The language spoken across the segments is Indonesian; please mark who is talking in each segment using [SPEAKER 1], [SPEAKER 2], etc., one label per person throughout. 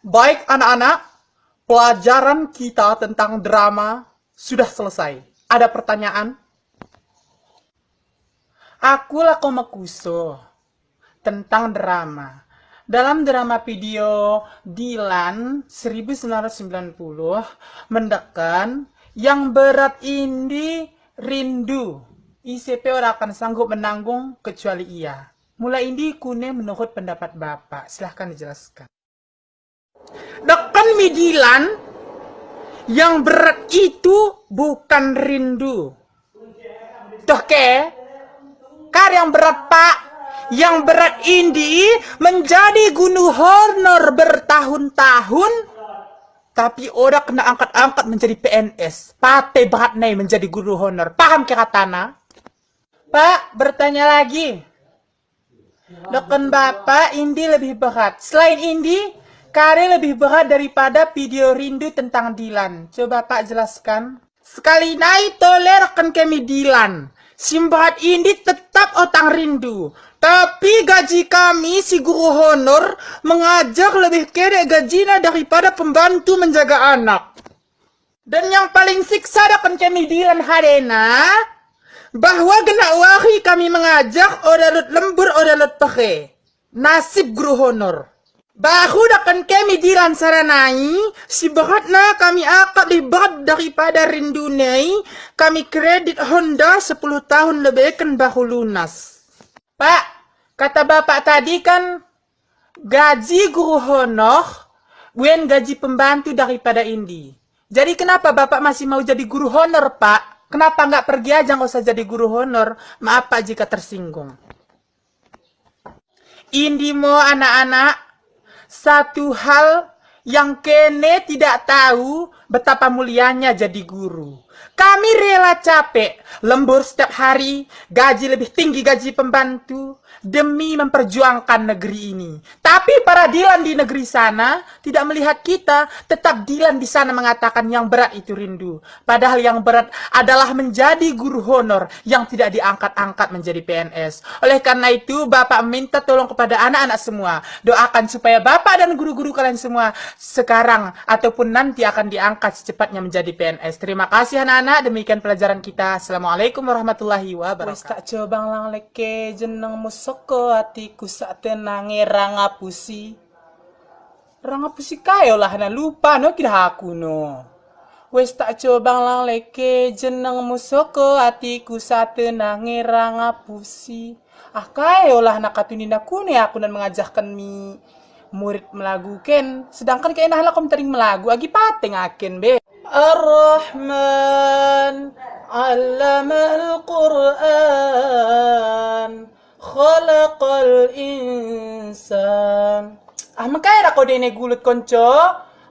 [SPEAKER 1] Baik anak-anak, pelajaran kita tentang drama sudah selesai. Ada pertanyaan? Aku lako makuso tentang drama. Dalam drama video Dilan 1990 mendekan yang berat ini rindu. ICP orang akan sanggup menanggung kecuali ia. Mulai ini kune menurut pendapat Bapak. Silahkan dijelaskan. Dekan Midilan yang berat itu bukan rindu. Toh ke? Kar yang berat Pak. Yang berat ini menjadi guru honor bertahun-tahun. Tapi orang kena angkat-angkat menjadi PNS. Pate berat nih menjadi guru honor. Paham kira Tana? Pak, bertanya lagi. Dekan Bapak, Indi lebih berat. Selain Indi, Kare lebih berat daripada video rindu tentang Dilan. Coba Pak jelaskan. Sekali naik tolerkan kami Dilan. Simbahat Indi tetap otang rindu. Tapi gaji kami si guru honor mengajar lebih kere gajinya daripada pembantu menjaga anak. Dan yang paling siksa dakan kami Dilan Hadena, bahwa gena wahi kami mengajak odalut lembur odalut pakai nasib guru honor. Bahu dakan kami Dilan saranai si beratna kami akad lebih berat daripada rindu nai kami kredit Honda 10 tahun lebih kan bahu lunas. Pak, kata Bapak tadi kan gaji guru honor bukan gaji pembantu daripada Indi. Jadi kenapa Bapak masih mau jadi guru honor Pak? Kenapa nggak pergi aja nggak usah jadi guru honor? Maaf Pak jika tersinggung. Indi mau anak-anak satu hal yang kene tidak tahu betapa mulianya jadi guru. Kami rela capek, lembur setiap hari, gaji lebih tinggi gaji pembantu, demi memperjuangkan negeri ini. Tapi para Dilan di negeri sana tidak melihat kita, tetap Dilan di sana mengatakan yang berat itu rindu. Padahal yang berat adalah menjadi guru honor yang tidak diangkat-angkat menjadi PNS. Oleh karena itu, Bapak minta tolong kepada anak-anak semua. Doakan supaya Bapak dan guru-guru kalian semua sekarang ataupun nanti akan diangkat secepatnya menjadi PNS. Terima kasih anak-anak. Demikian pelajaran kita. Assalamualaikum warahmatullahi wabarakatuh. Wes tak coba lang leke jeneng musoko hatiku sak tenange rangapusi. Rangapusi kayo lah na lupa no kira aku no. Wes tak coba lang leke jeneng musoko hatiku sak tenange rangapusi. Ah kayo lah nakatunin aku nih aku dan mengajarkan mi murid melagukan. Sedangkan kayak nah lakom tering melagu agi pateng aken be. Ar-Rahman 'allamal Qur'an khalaqal insan. Ah makanya kau dene gulut konco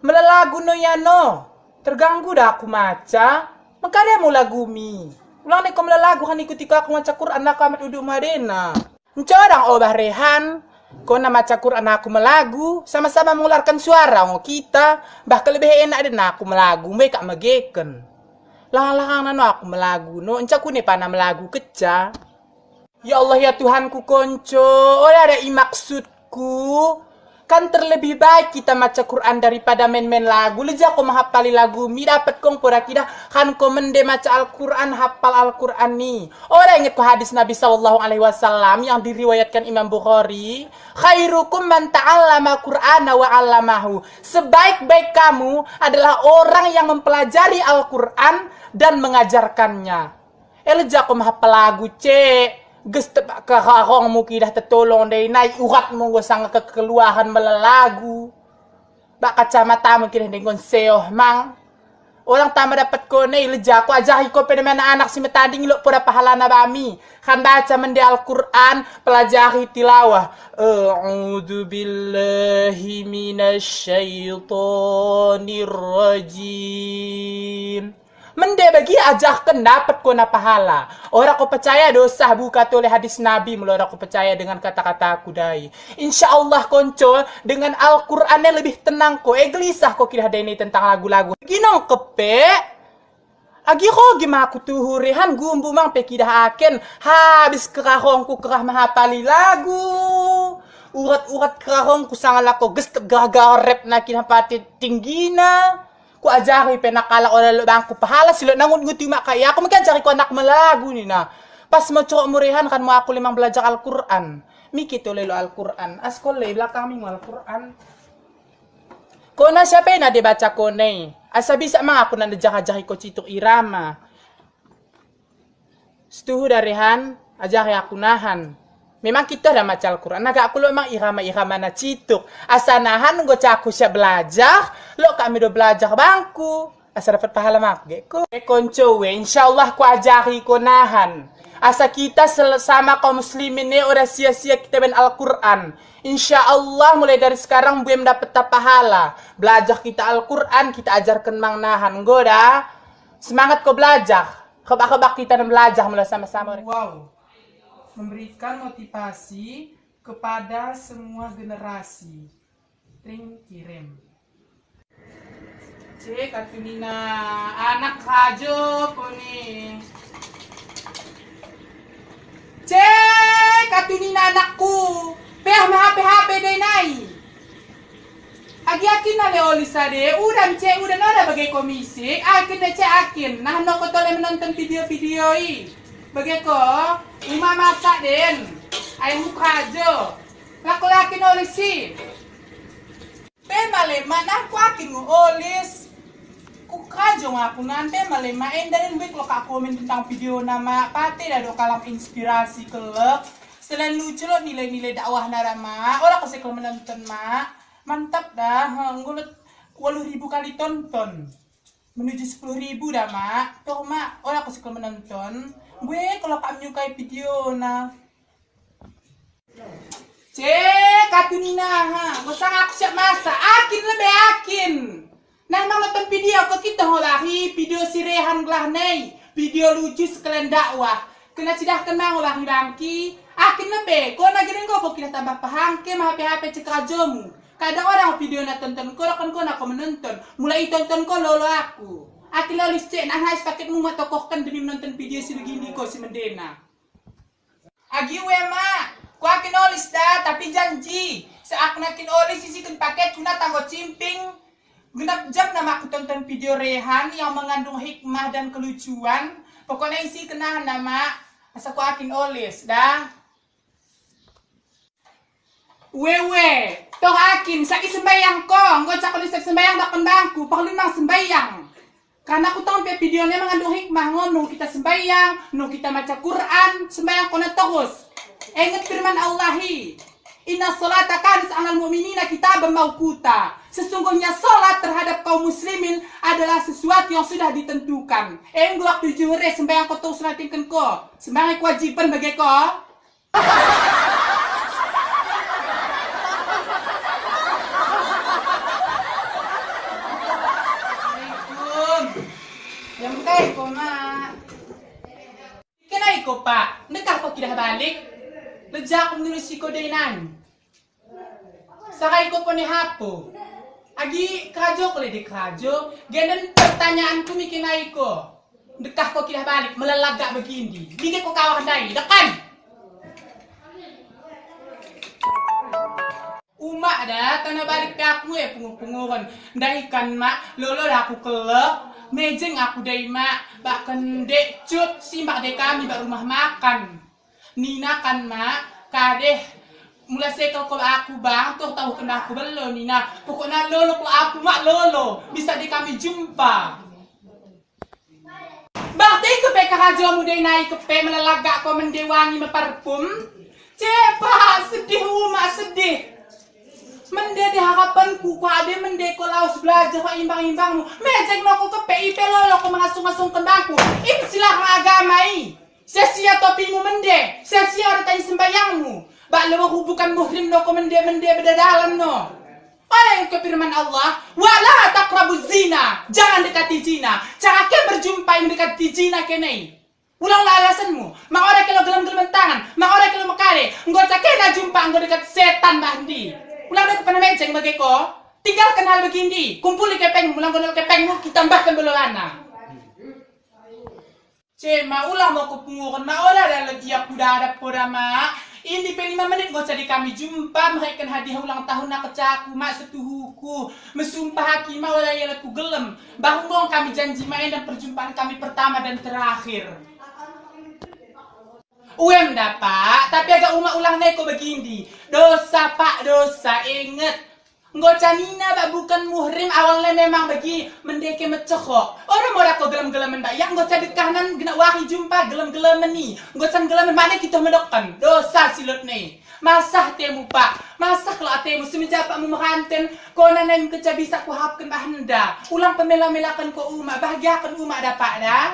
[SPEAKER 1] melalagu no yano. Terganggu dah aku maca. Makanya mau lagu mi. Ulang nih kau melalagu kan ikuti aku maca Quran nak amat uduk madena. Mencorang obah rehan. Kau nama maca Quran aku melagu, sama-sama mengeluarkan suara kita, bahkan lebih enak dan aku melagu, mereka megeken. Lang-lang nano aku melagu, no encaku ne pana melagu keca. Ya Allah ya Tuhanku konco, oleh ada maksudku. Kan terlebih baik kita maca Quran daripada main-main lagu. Leja ko menghafali lagu mi dapat kong pura kita kan ko mende maca Al-Quran hafal Al-Quran ni. Orang ingat ko hadis Nabi SAW yang diriwayatkan Imam Bukhari. Khairukum man ta'allama Qur'ana wa 'allamahu. Sebaik-baik kamu adalah orang yang mempelajari Al-Quran dan mengajarkannya. Leja ko menghafal lagu cek. Gusto kakakong mo kidah tetolong day naik urat mo sang kekeluahan melalagu. Bak kacamata mo kidah dengan seoh mang. Orang tama dapat ko na ileja ko ajahi ko pada mana anak si metading lo pada pahala na bami. Kan baca mende Al-Quran pelajari tilawah. A'udzu billahi minasyaitonir rajim. Mende bagi ajarkan dapat ko na pahala. Orang ko percaya dosa buka oleh hadis Nabi mula orang ko percaya dengan kata-kata aku dai. Insyaallah konco dengan Al-Qur'annya lebih tenang ko. Gelisah ko kira ini tentang lagu-lagu. Ginong kepe. Agi ko gimana aku tuhurihan gumbu mang pekidah aken habis kerahongku kerah mahapali lagu. Urat-urat kerahong ku sangal ako. Gusto gaga rep na kinapati tinggi na. Ku ajari penakala ko lalo bang ku pahala sila nangun nguti makaya. Aku magkajari ko anak malagu ni na. Pas macok murihan kan mo aku limang belajar Al-Quran. Mikit lelo Al-Quran. Askole belakang ming Al-Quran. Kona siapa na dibaca kone. Asa bisa mga ako na najakajari ko cituk irama. Setuhu darihan, ajari aku nahan. Memang kita dah maca Al-Quran. Naga aku lo emang irama-irama na cituk. Asa nahan go aku siap belajar. Lo kami do belajar bangku. Asa dapat pahala mak. Geko. Konco we, insyaallah ku ajari ko nahan. Asa kita sama kaum muslimin ni udah sia-sia kita ben Al-Quran. Insyaallah mulai dari sekarang buem dapat pahala. Belajar kita Al-Quran, kita ajarkan mang nahan. Goda. Semangat kau belajar. Kebak-kebak kita dan belajar mulai sama-sama. Wow. Memberikan motivasi kepada semua generasi. Kirim. Cek katunina anak hajo poni. Cek katunina anakku. HP deh nai. Agi na leolisa de. Udah cek udah nada bagai komisi. Akin deh cek akin. Nah no kotole menonton video-video i. Bageko, uma masak den, ayam mukajo, laki-laki nolisi. Pemalema, nak kuakin olis, kukajo ngaku nanti malema. Endarin baik lo kak komen tentang video nama pate dah do kalam inspirasi kelep. Selain lucu lo nilai-nilai dakwah narama, orang kasih kalau menonton mak, mantap dah, ngulut 80.000 kali tonton, menuju 10.000 dah mak. Tuh mak, orang kasih kalau menonton. Gue kalau kamu menyukai video nah cek katunina ha gosang aku siap masa akin lebih akin nah emang nonton video kok kita ngolahi video si Rehan gelah nei video lucu sekalian dakwah kena cidah kenang ngolahi bangki akin lebih kau nagirin kok kita tambah paham ke mah HP cek ajomu kadang orang video na tonton kau kan kau nak menonton mulai tonton kau lolo aku akin lolis cek nah hais paket mu tokohkan demi menonton video si begini kok si mendena. Agi wema, ku akin lolis dah tapi janji. Seak nakin lolis sisikan paket kuna tanggo cimping. Genap jam nama aku tonton video Rehan yang mengandung hikmah dan kelucuan. Pokoknya isi kenahan nama asa ku akin lolis dah. Wewe, toh akin saki sembayang ko, nggo cak lolis sembayang dak kendangku, paklun mang sembayang. Karena aku tahu videonya mengandung hikmah ngomong kita sembahyang, nu kita baca Quran, sembahyang kona terus. Ingat firman Allahi. Inna sholata kanat 'alal mu'minina kitaban mawquta. Sesungguhnya salat terhadap kaum muslimin adalah sesuatu yang sudah ditentukan. Gua waktu juhur sembahyang ko terus natingkeun ko. Sembahyang kewajiban bagi ko. Yang kay ko ma. Kenai ko pak, nekah ko kidah balik. Leja ko nulis ko dainan. Sakay ko po ni hapo. Agi krajo ko di krajo. Genen pertanyaan ko mi kinai ko. Nekah ko kidah balik melalaga begini. Bigay ko kawak dai, dekan. Uma ada tanah balik pe aku pungu-punguran. Dai kan mak, lolo aku kelep. Mejeng aku dai mak, bahkan dek cut simak dek kami bak rumah makan. Nina kan mak, kadeh mulai sekel kalau aku bang, tuh tahu kena aku belum Nina. Pokoknya lolo kalau aku mak lolo, bisa di kami jumpa. Bakti ke PKH jamu dai naik ke pe melalaga kau mendewangi meparfum. Cepat sedih umak sedih. Mende di harapanku ku ade mende ko laos belajar ko imbang-imbangmu mejek no ko ke PIP lolo ko mengasung-asung kendangku ini silah agamai sia-sia topimu mende sia-sia orang tanya sembayangmu bak lewo bukan muhrim no ko mende bedadalan no oleh ke firman Allah wala taqrabuz zina jangan dekati zina cara ke berjumpa mendekati zina kenai ulanglah alasanmu mak ora kelo gelem-gelem tangan mak ora kelo mekare engko cakena jumpa engko dekat setan bandi. Ulang dah kepada menceng bagi ko, tinggalkan hal begini, kumpul di kepengmu, ulang kodol kepengmu, kita tambahkan belolana. Cema ulang mau kepunguran, ma ora ada lagi aku dah ada poda mak, Ini pe 5 menit gak usah di kami jumpa. Mereka hadiah ulang tahun nak kecaku mak setuhuku. Mesumpah hakimah wala ku gelem. Bahung kami janji main dan perjumpaan kami pertama dan terakhir. Uem dah pak, tapi agak ulang neko begini. Dosa pak, dosa inget. Nggak canina bak bukan muhrim awalnya memang bagi mendeke mecekok. Orang kok gelem-gelemen bak yang nggak sedekanan gena wahi jumpa gelem-gelemen nih. Nggak can gelemen mana kita mendokan dosa silut nih. Masah temu pak, masah kalau temu semenjak pak memeranten kau nanam keca bisa ku hapkan bahanda. Ulang pemela-melakan ko umat bahagiakan umat dapat dah.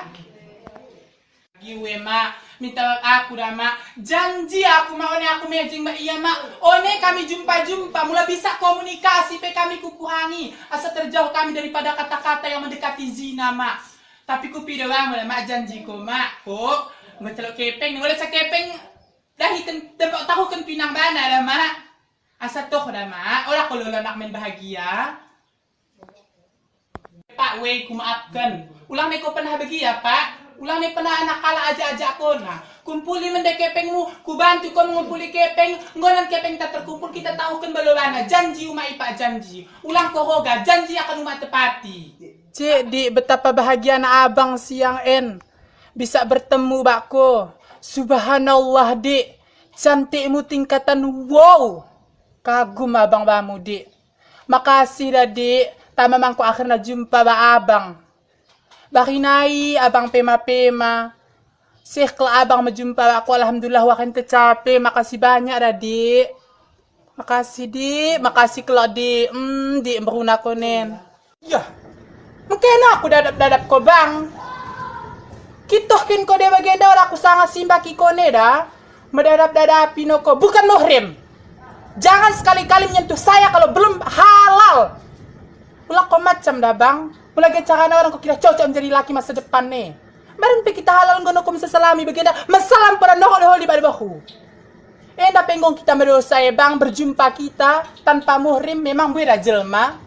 [SPEAKER 1] Giwe mak minta aku dah mak janji aku mak one aku mejing mak iya mak one kami jumpa mula bisa komunikasi pe kami kukuhangi asa terjauh kami daripada kata-kata yang mendekati zina mak tapi ku pido bang mak janji ko mak kok ngecelok kepeng boleh sakepeng dah hitam tempat tahu kan pinang bana dah mak asa toh dah mak ora ko lolo nak main bahagia pak we ku maafkan ulang neko pernah bahagia pak ulang ni pernah anak kala aja-aja ko na kumpuli mende kepengmu ku bantu ko mengumpuli kepeng ngonan kepeng tak terkumpul kita tahukan balolana janji umai pak janji ulang ko hoga janji akan umat tepati cik di betapa bahagia na abang siang en bisa bertemu bakko subhanallah di cantikmu tingkatan wow kagum abang bamu di makasih dah di tak memangku akhirnya jumpa ba abang Bakinai abang pema-pema. Setelah abang menjumpa aku alhamdulillah wakin tercapai. Makasih banyak dah dik. Makasih dik. Makasih kalau dik. Dik beruna konen. Ya. Mungkin aku dadap ko bang. Kitohkin ko de bagenda orang aku sangat simbaki kone dah. Medadap-dadapi no ko. Bukan muhrim. Jangan sekali-kali menyentuh saya kalau belum halal. Ulah ko macam dah bang. Mulai cara orang kok kira cocok menjadi laki masa depan nih. Marin pe kita halal ngono kom sesalami begenda masalam pada nohol di bahu. Enda penggong kita berdosa ya bang berjumpa kita tanpa muhrim memang beda jelma.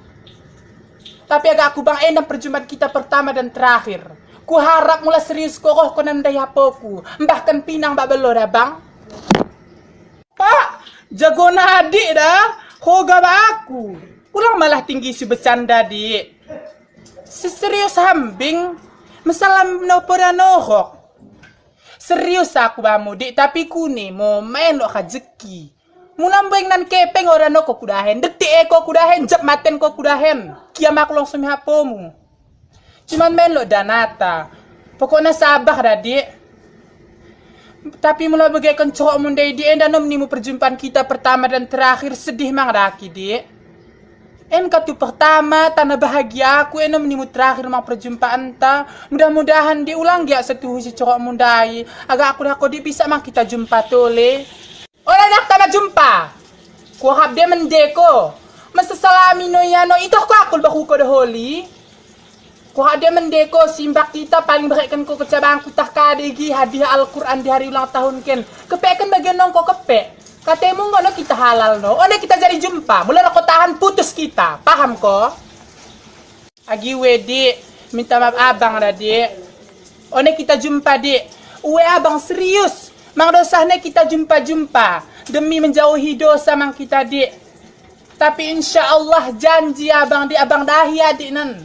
[SPEAKER 1] Tapi agak aku bang enda perjumpaan kita pertama dan terakhir. Ku harap mulai serius kok konan daya poku. Bahkan pinang bak belo dah bang. Pak, jago adik dah. Hoga ba aku. Ulang malah tinggi si bercanda dik. Serius hambing masalah no pada nohok serius aku bamu dik tapi kuni mau main lo kajeki munambeng nan kepeng orang no kok kudahen detik kok kudahen jep maten kok kudahen kiamak langsung hapomu cuman main lo danata pokoknya sabar dah dik tapi mulai bagaikan cowok mundai di enda menimu perjumpaan kita pertama dan terakhir sedih mang raki dik Enka tu pertama tanah bahagia aku eno menimu terakhir mang perjumpaan ta mudah-mudahan diulang ya setuhu si cowok mundai agak aku dah kodi bisa mang kita jumpa tole orang nak tama jumpa ku hab dia mendeko masa salami no yano itu aku bahu ko daholi ku hab dia mendeko simbak kita paling berikan ko kecabang ku tak kadegi hadiah Al-Quran di hari ulang tahun ken kepekan bagian nong ko kepek katemu ngono kita halal no, one kita jadi jumpa, mulai aku tahan putus kita, paham ko? Agi wedi, minta maaf abang dah dik, one kita jumpa dik, uwe abang serius, mang dosanya kita jumpa demi menjauhi dosa mang kita dik, tapi insya Allah janji abang dik abang dahi adik nan,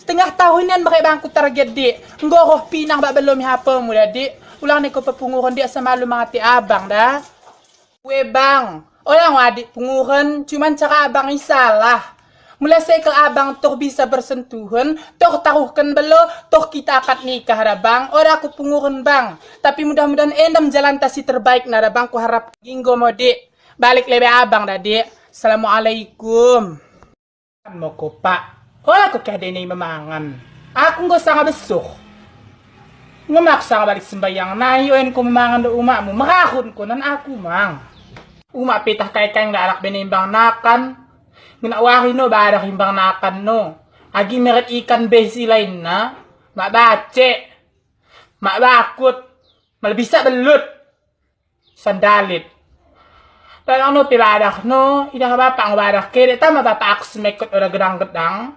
[SPEAKER 1] setengah tahunan mereka bangku target dik, ngoroh pinang bak belum apa muda dik, ulang neko pepunguran dik sama lu mengati abang dah. Kue bang, orang wadik penguren cuman cara abang salah. Mulai saya ke abang toh bisa bersentuhan, toh tahukan belo, toh kita akad nikah ada bang. Orang aku penguren bang, tapi mudah-mudahan endam jalan tasi terbaik nada bang. Ku harap ginggo modik balik lebe abang dah dik. Assalamualaikum. Mau ko pak, orang aku kade ini memangan. Aku nggak sangat besuh. Ngemaksa balik sembayang nayoin ko memangan do umakmu, merahun ko nan aku mang. Umak pitah kay-kay nga anak benimbang nakan. Ginawari no, badak himbang nakan no. Agi meret ikan besi lain na. Mabace. Mabakut. Malbisa belut. Sandalit. Talang no, piladak no. Ida ka bapak ang badak kere. Tama bapak ako sumekot o gedang-gedang.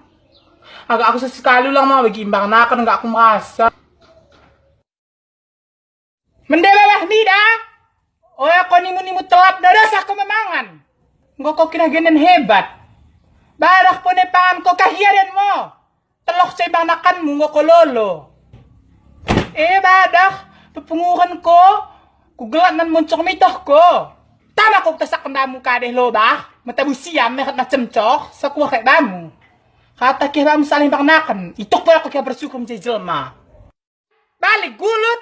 [SPEAKER 1] Aga ako sa sikalo lang mga magimbang nakan. Aga ako merasa. Mendela lah nida. O ako nimu telap na dah sa kemamangan. Nggo ko kinaganan hebat. Barak po na pangan ko kahiyan mo. Telok sa ibang nakan mo nggo ko lolo. Badak, papunguhan ko. Kugelat nan muncong mitoh ko. Tama ko tasak kandamu kadeh lo bah. Matabu siam mekat na cemcoh sa kuha kay bamu. Kata kaya bamu saling bang nakan. Itok po ako kaya bersyukur menjadi jelma. Balik gulut.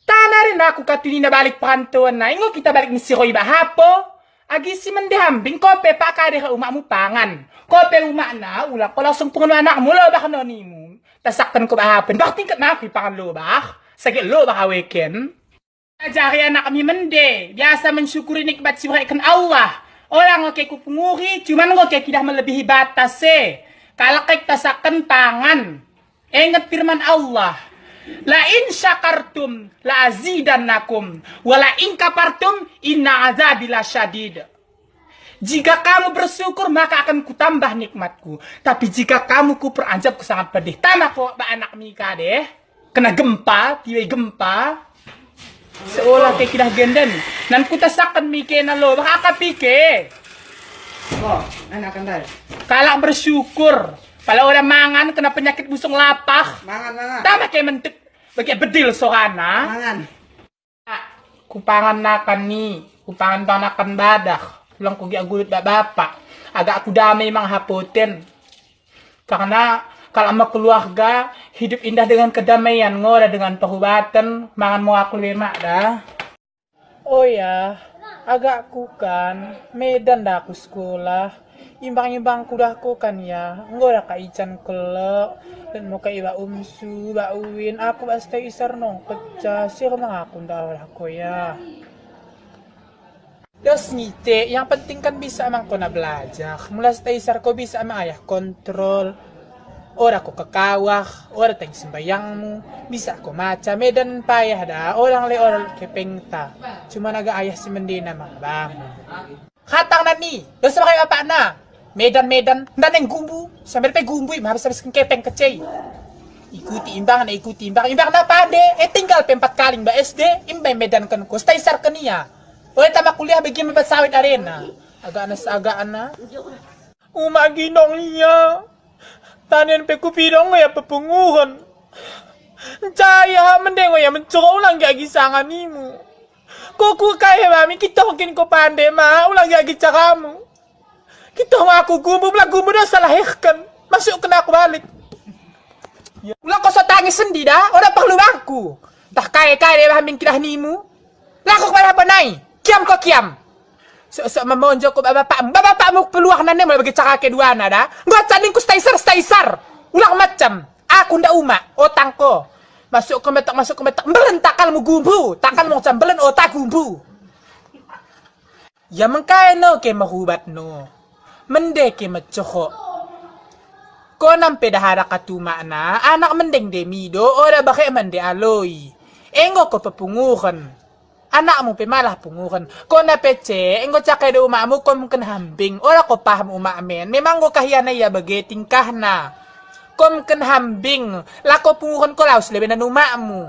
[SPEAKER 1] Tama rin ako katuni na balik pantuan na. Ingo kita balik ni si Roy Bahapo. Agi si mendihambing kope pa kadeh ka umak mo pangan. Kope umak na. Ulang ko langsung pungan anak mo lo bah kanonimu. Tasakkan ko bahapon. Bakit tingkat na ako ipangan lo bah? Sakit lo bah aweken. Ajari anak kami mende. Biasa mensyukuri nikmat si kan Allah. Orang oke kupunguhi, cuman oke kidah melebihi batas Kalau kita tasakan tangan. Ingat firman Allah. La in syakartum la azidannakum. Wa la in kafartum inna azabila syadid. Jika kamu bersyukur maka akan kutambah nikmatku. Tapi jika kamu kuperanjab ku sangat pedih. Tanah kok anak Mika deh. Kena gempa, tiba gempa. Seolah kayak kidah genden. Nan kutasakan Mike na lo. Baka kapike. Oh, anak kan kalau bersyukur. Kalau orang mangan kena penyakit busung lapah. Mangan. Tama kayak mentik. Bagi bedil sohana. Mangan. Kupangan nakan nih. Kupangan panakan badak. Pulang kugi agulut bapak. Agak aku damai mang hapoten. Karena kalau sama keluarga hidup indah dengan kedamaian ngoda dengan perubatan mangan mau aku lebih mak dah. Oh ya, agak ku kan Medan dah aku sekolah. Imbang-imbang kudah ku kan ya. Ngoda ka ican kelek dan mau ka iba umsu, ba uwin. Aku basta isar nong pecah sih mang aku ndak aku ya. Dos ngite, yang penting kan bisa emang kau na belajar. Mulai stay isar kau bisa emang ayah kontrol. Ora ko kakawak, ora teng sembayangmu, bisa ko maca Medan payah dah, orang le orang kepengta. Cuma naga ayah si mendina mang bang. Hatang na ni, dosa kayo apa na? Medan, naneng gumbu, sambil pe gumbu, habis kepeng kecei. Ikuti imbang na pande, tinggal pe 4 kali ba SD, imbay Medan kan ko, stay sar kania. Ora tama kuliah bagi mabat sawit arena. Agak ana. Umaginong niya. Tanin pe kupidong ya pepunguhan. Caya mendeng ya mencoro ulang gagi sangan nimu. Koku kaya mami kita mungkin ko pande ma ulang gagi cakamu. Kita aku gumbu dah salah hekkan. Masuk kena aku balik. Ulang kau tangis sendi dah. Orang perlu aku. Dah kaya mami kirah nimu. Laku kepada apa nai? Kiam kau kiam. Sok memonjok ko bapak mo peluang nane mo bagi cara kedua dah. Nggak caning ku stay sar. Ulang macam. Aku ndak umak otang ko. Masuk ke metak. Belen takal mo gumbu. Takal mo macam belen otak gumbu. Ya mengkaya no ke mahubat no. Mende ke mecoho. Ko nampe dahara katuma na. Anak mendeng demido. Ora bakay mende aloy. Enggo ko papunguhan. Anak mo malah punguhan. Ko na pece, enggo cakay do umamu ko mungkin hambing. Ora ko paham umamen. Memang ko kahiyan na iya bagay tingkah na. Ko mungkin hambing. Lako punguhan ko laos lebe na umamu.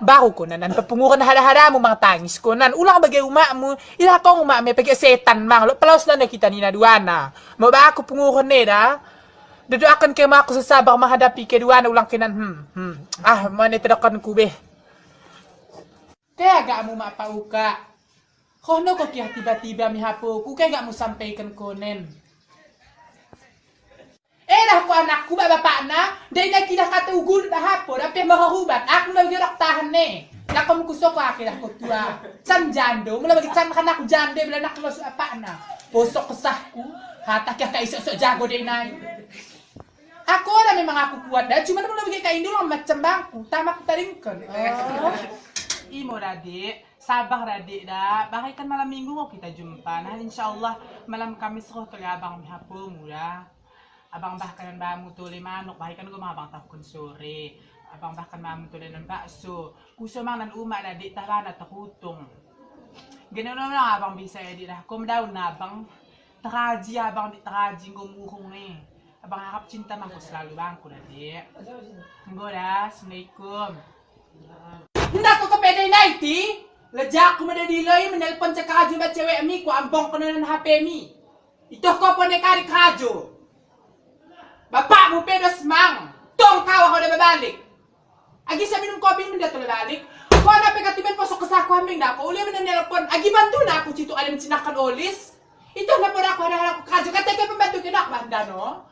[SPEAKER 1] Bago ko na nan papunguhan na hada-hada mo mga tangis ko nan. Ulang bagay umamu. Ila ko umame pagi setan mang. Palaos na nakita ni naduana. Mo ba ako punguhan neda? Dado akan kay mga ako sasabang mahadapi kay duana ulang kinan. Manitirakan kubeh. Kaya gak mo mapauka. Kono ko kaya tiba-tiba mihapo ko kaya gak mo sampaikan konen. Dah ko anakku bapak na, dahil na kita katugul na hapon, api makahubat, ako na magirok tahan ne. Nako mo gusto ko akin ako tua. San jando, mula magitan ka na ako jando, bila nakilos apa na. Pusok kesahku, hatak ya kaisok jago deh nai. Ako na may mga kukuat dah, cuma mula bagi kain dulu macam bangku, tama ko taringkan. Imo radik, sabar radik dah. Bakit kan malam minggu mau kita jumpa. Nah insyaallah malam Kamis ko tuloy abang mihapo mula. Abang bahkan bamu tuloy manok. Bakit kan mga abang takon sore. Abang bahkan mamu tuloy ng bakso. Kuso mang nan uma radik tahana takutong. Ganoon lang abang bisa radik dah. Kum daw na abang takaji abang di takaji gumuhong eh. Abang harap cinta mang ko selalu bangku radik. Nggo dah, assalamualaikum. Hindi ko kapede na iti. Lejak ko madadilay, menelpon sa kadyo ba cewek mi, ko ambong ko na ng HP mi. Ito ko po na kari kadyo. Bapak mo pedas mang, tong kawa ko na babalik. Agi sa minum kopi mo na ito babalik. Kung ano pagkatiban po sa kasako haming na ako, uli mo na nelpon. Agi bantu na ako dito alam sinakan olis. Ito na po na ako na kadyo. Katay ka pambantu ka na ako, banda no?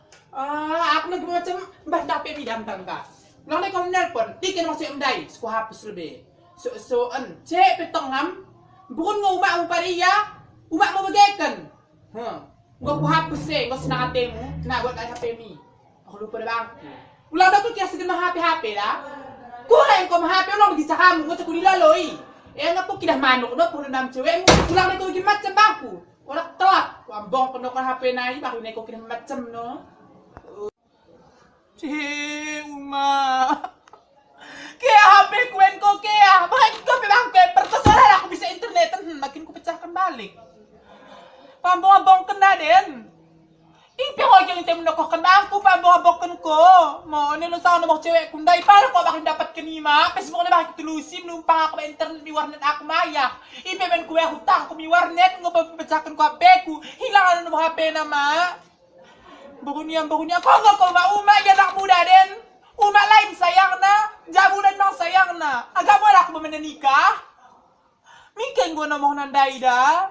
[SPEAKER 1] Ako nagmamacam, banda pa yung tangga. Lang na ikaw nelpon, di ka naman sa umday, ko hapos lubi. So, cek petong ham, bukon nga umak mo pariya, umak mo magayakan. Nga ko hapos nga sinakate mo, nagot ay hape mi. Ako lupa na bangko. Wala na ko kaya sige mahapi-hapi la. Kuhain ko mahapi, wala ko sa kamo, nga sa kulilaloy. Nga po kinahmano ko no, puno namin cewek mo, wala na ko gimat sa bangko. Wala telat, ambong ko no ka hape na, bakit na ko kinahmat sa no. Uma. Kaya happy kwen ko kaya. Bakit ko bilang paper? Tapos wala ako bisa internet. Makin ko pecahkan balik. Pambong-abong ka na din. Ipi ko yung temen ko kanang ko pambong-abong ko. Mo, nilo sa ako na mga cewek kunday. Para ko bakit dapat kanima? Kasi mo na bakit tulusin. Nung pang ako internet, miwarnet ako maya. Ipi men ko hutang ko miwarnet. Nga pagpapecahkan ko hape ko. Hilangan na mga hape na ma. Bakun niya. Kung ako mauma, yan ako muna din. Uma lain sayang na. Jabunan mang sayang na. Agak mo na ako mamanika. Mingkeng ko na mo nanday da.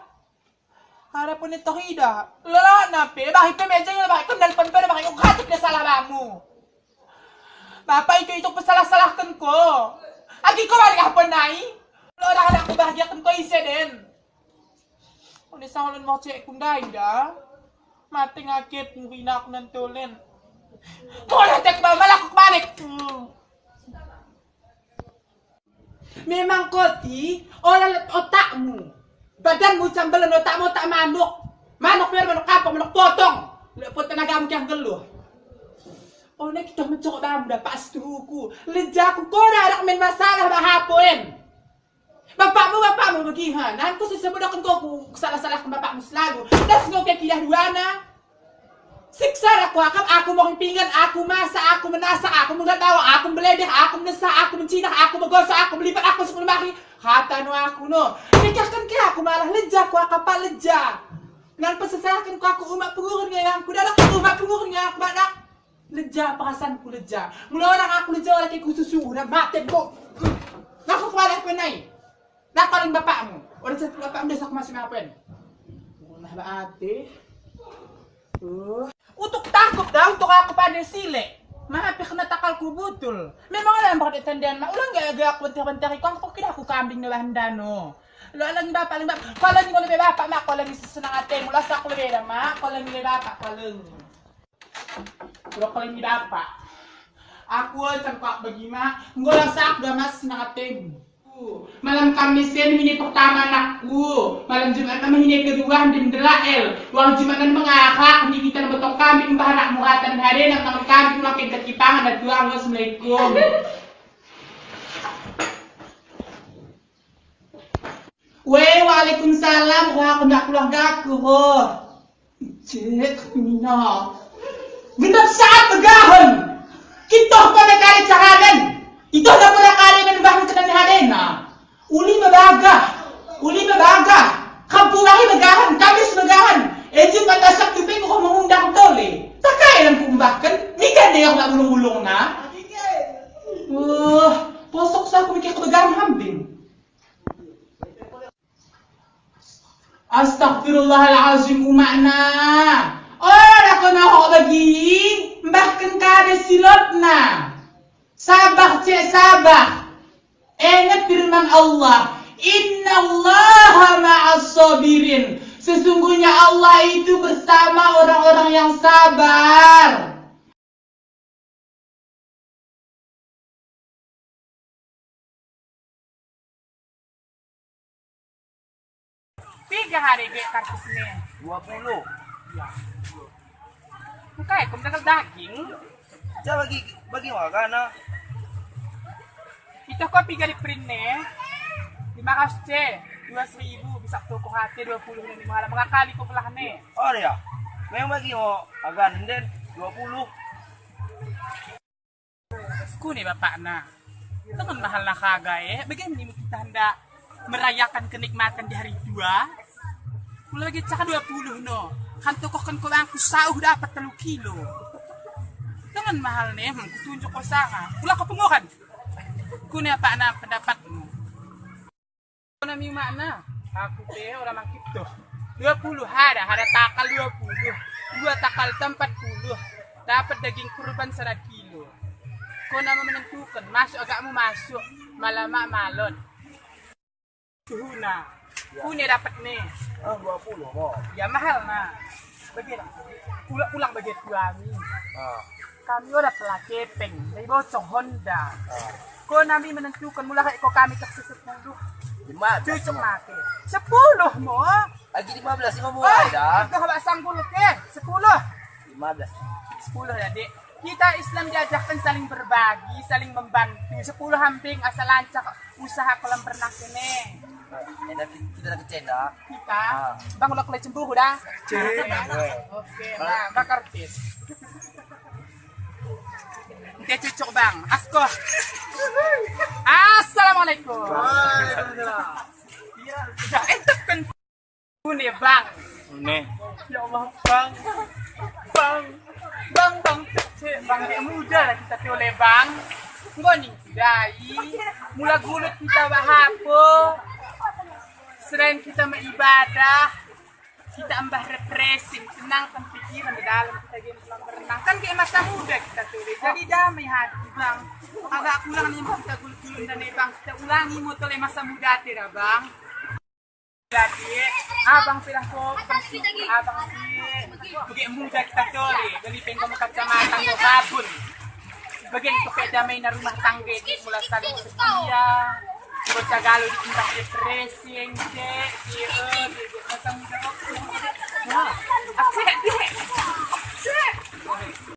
[SPEAKER 1] Harap po nito hida. Lala na pe. Bakit ka medyo nga bakit ka nalpan pa na bakit kong katik na salaman mo. Papay ko itong pasalah-salahkan ko. Agi ko balik hapon na eh. Lala ka na ako bahagyakan ko isa din. Kung isang ulan mo cek kong dahi da. Mati ngakit, hindi na ako nantulin. Mula tek ba, malakok balik! Memang koti, orang otak mo. Badan mo sambalan, otak mo, otak manok. Manok meron, manok kapang, manok potong. Lepot tenaga mo kiyang geluh. Oh, na kita mencokok dalam dah pas tuku. Lejak ko na anak men masalah bahapon. Bapakmu bagihan. Nanti sesebut akan kau salah-salah ke bapakmu selalu. Das ngau kayak kidah duana. Siksa aku mau pinggan, aku masak, aku menasak, aku mengatawa, aku meledeh, aku menesak, aku mencinak, aku menggosok, aku melipat, aku suka lemari. Kata no aku no. Nikahkan ke aku malah lejak, aku kapal lejak. Ngan pesesahkan aku umat pengurun yang aku dalam umat pengurun yang aku badak. Lejak perasaanku lejak. Mula orang aku lejak oleh kayak susu dan mati kok. Ngaku kuala aku naik. Nak paling bapakmu. Orang satu bapakmu desa aku masih ngapain? Nah baate. Untuk takut dah untuk aku pada sile. Mahapi kena takal ku butul. Memang alam bakit tandian ma. Ulang gak aku bentar-bentar kau kira aku kambing na handano. Lo alang bapak. Kalau ni lebih bapak mak kalau ni senang ate mula sak lebih dah mak. Kalau ni bapak kalau ni bapak. Aku cangkak bagi mak. Ngolang sak dah mas senang ate. Malam Kamisin ini pertama anakku. Malam Jumat ini kedua din Delael. Wang Jumat mengakak ni kita betok kambing bah anak muratan hari nak nama kambing makin kekipangan dan dua Assalamualaikum. Waalaikumsalam. Wah aku nak keluarga aku. Cek mina. Genap saat begahan. Kita pada kali caragan. Itu dah pula kali yang bahan kena hadena. Uli mabagah. Kampung lagi megahan, Kamis megahan. Ejim pada Sabtu pe kau mengundang tole. Tak kaya yang kumbahkan. Ni kan dia yang nak ulung-ulung na. Posok sa aku mikir kebegahan hambing. Astagfirullahalazim umakna. Aku nak bagi. Bahkan kada silot na. Sabar cek sabar. Ingat firman Allah. Innallaha ma'as sabirin. Sesungguhnya Allah itu bersama orang-orang yang sabar. Tiga hari ke kartusnya.
[SPEAKER 2] 20.
[SPEAKER 1] Ya. Bukan, kamu dapat daging.
[SPEAKER 2] Jangan bagi makan ah.
[SPEAKER 1] Ito ko piga di print ne. 500 2,000 bisa toko hati 20 na ni mahal mga kali ko pala ne.
[SPEAKER 2] Oh ya. May bagi mo agan din 20.
[SPEAKER 1] Kuni bapak na. Ito kan mahal na kagay eh. Bagaimana mo kita handa merayakan kenikmatan di hari tua. Kula lagi cak 20 no. Kan tokoh kan ko ang kusauh dapat 3 kilo. Jangan mahal nih, kutunjuk ko sanga. Kula ko pungukan. Kuna apa na pendapatmu? Kuna mi makna? Aku teh orang mangkip tuh. 20 ada takal 20. 2 takal 40. Dapat daging kurban 1 kilo. Kau nama menentukan masuk agakmu masuk malama malon. Tuhuna. Punya dapat nih.
[SPEAKER 2] 20 mo.
[SPEAKER 1] Ya mahal nah. Bagian pulang bagian kami.
[SPEAKER 2] Ah.
[SPEAKER 1] Kami udah pelakepeng dari bocong Honda. Kau nami menentukan mula kayak kau kami ke 10.
[SPEAKER 2] 15.
[SPEAKER 1] Cucuk make. 10 mo.
[SPEAKER 2] Lagi 15 mo ada.
[SPEAKER 1] Kita kalau sanggul ke 10.
[SPEAKER 2] 15.
[SPEAKER 1] 10 ya dek. Kita Islam diajarkan saling berbagi, saling membantu. 10 hamping asal lancar usaha kolam renang ini.
[SPEAKER 2] Kita nak cenda.
[SPEAKER 1] Kita, bang udah mulai cemburu dah. Oke, nah, bakar tis. Dia cucuk bang, asko. Assalamualaikum. Iya, udah entek kan. Ini bang.
[SPEAKER 2] Ini.
[SPEAKER 1] Ya Allah bang kecil bang dia muda lah kita oleh bang ngoning dai mula gulut kita bahapo selain kita beribadah kita ambah refreshing tenangkan pikiran di dalam kita gini pulang berenang kan kayak masa muda kita tuh jadi damai hati bang agak kurang yang kita gulut-gulut dan bang kita ulangi motor masa muda tidak bang. Jadi, abang bilang kok, abang bagi muda kita coli, beli penggom kacamata ng hapon. Bagian ko damay na rumah tangga di mula saling setia, bocah galo di timbang depressing, masa muda ako. Aksi,